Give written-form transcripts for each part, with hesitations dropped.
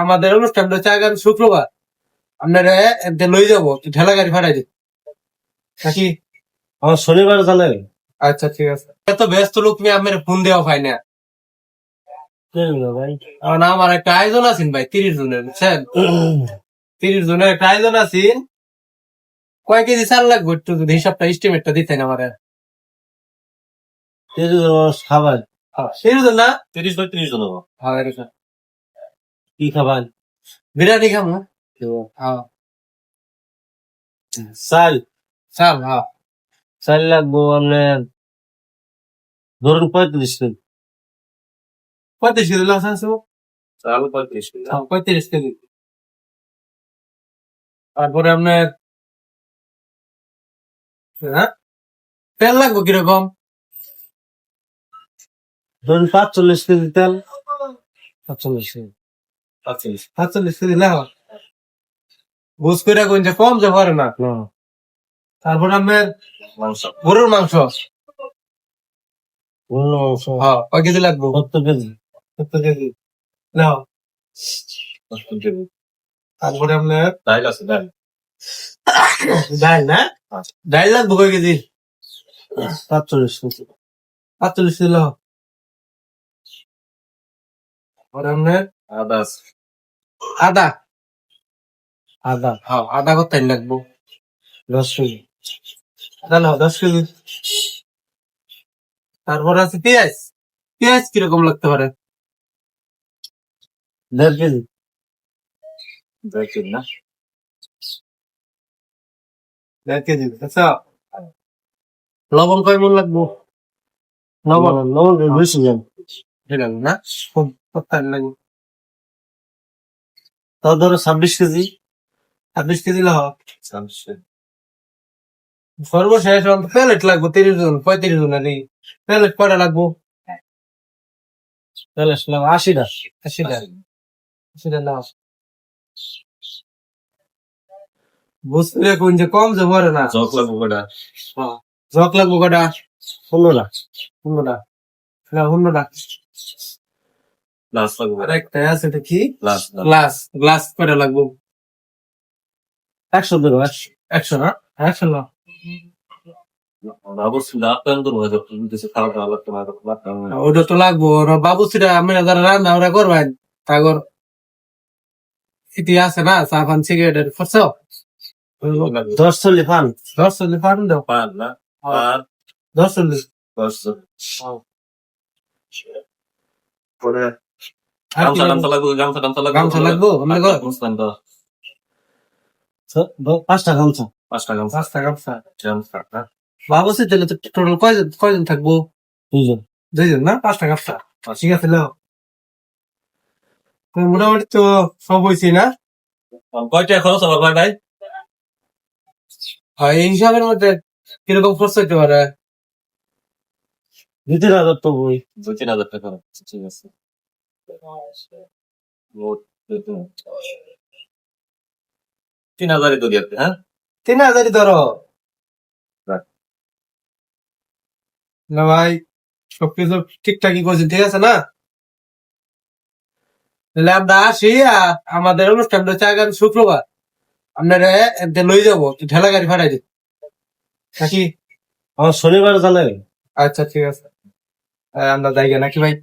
আমাদের অনুষ্ঠানটা হচ্ছে আগামী শুক্রবার। আপনারা এতে লই যাবো, ঠেলা গাড়ি ভাড়াই দিন নাকি? আমার শনিবার জানেন আচ্ছা ঠিক আছে। এত ব্যস্ত লোক নিয়ে আমার ফোন দেওয়া হয় না। ভাই কারণ আমার একটা আয়োজন আছেন ভাই, 30 জনের, বুঝছেন? 30 জনের একটা আয়োজন আছেন। কয় কেজি চাল লাগবে একটু যদি হিসাবটা এস্টিমেটটা দিতেন আমার। খাবার 30 জন না? 30 জন হবো। হ্যাঁ এরকম। কি খাবার? বিরিয়ানি খাবো। হ্যাঁ চাল চাল, হ্যাঁ চাল লাগবো আপনার ধরুন 35 কেজি। 35 কেজি লস আছে। চাল 35 কেজি। 35 কেজি। তারপরে আপনার হ্যাঁ তেল লাগবো কিরকম? ধরুন 45 কেজি তেল। 45 কেজি। 47 কেজি না, বুঝ করে কোন যে কম যে পারে না। তারপর আপনার মাংস গরুর মাংস, অন্য মাংস হ্যাঁ কয় কেজি লাগবো? 70 কেজি। 70 কেজি নাও। 70 কেজি। তারপরে আপনার ডাল আছে ডাল। ডাল না, ডাল লাগবো কয় কেজি? 45 কেজি। 48 কেজি নাও। তারপরে আপনার আদা আছে। আদা, আদা হ্যাঁ আদা কত লাগবো? 10 কেজি। আদা নাও 10 কেজি। তারপরে আছে পেঁয়াজ, পেঁয়াজ কিরকম লাগতে পারে? 1.5 কেজি। 1.5 কেজি না? 1.5 কেজি। আচ্ছা লবণ কয় মন লাগবো? লবণ বেশি যান। দিলাম না, কত লাগবে? তাও ধরো 26 কেজি। 26 কেজি লাও। 26 কেজি। সর্বশেষ প্যালেট লাগবো 30 জন 35 জনের। প্যালেট কয়টা লাগবো? তাহলে 80টা। 80টা। 80টা নাও। বুঝতে কোন যে কম যে ভরে না। জগ লাগবো কটা? জক লাগবো কয়টা? 15টা। 15টা। না 15টা। গ্লাস লাগবো। আর একটা আছে এটা কি? গ্লাস। গ্লাস, গ্লাস কয়টা লাগবো? 100 দেবো। 100 না? 100 না। অবশ্যই আপনার তো হয়ে যাবে। কিছু খাওয়া দাওয়া লাগতে না। ওটা তো লাগবো। বাবুসিরা আমি যারা রান্না ওরা করবেন তাগর ইতি আছে না, চা পান সিগারেটের খরচ 10 পান। 10 পান দাও। পান না? পান 10 10। পরে গামছা লাগবো। গামছা লাগবো? অন্য ঘর? বুঝলেন তো? 5টা গামছা। 5টা গামছা। 5টা গামছা। গামছা না? বাবুসি তাহলে তো টোটাল কয়জন কয়জন থাকবো? 2 জন। 2 জন না? 5টা গামছা। ঠিক আছে নাও। তো মোটামুটি তো সব হয়েছে না? কয়টা খরচ হবে ভাই? হয় এই হিসাবের মধ্যে কিরকম খরচ হইতে পারে? 2-3 হাজার তো বই। 2-3 হাজার টাকা। ঠিক আছে। মোট 3,000-ই ধরি আপনি, হ্যাঁ? 3000ই ধরো রাখ। না ভাই, সবকিছু ঠিকঠাকই করছেন, ঠিক আছে না? তাহলে আমরা আসি। আমাদের অনুষ্ঠানটা হচ্ছে আগামী শুক্রবার। আপনারা এতে লই যাবো, ঠেলা গাড়ি ভাড়াই দিন নাকি? আমার শনিবার জানেন আচ্ছা ঠিক আছে। আমরা যাই নাকি ভাই?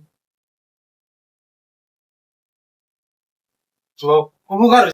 উপকার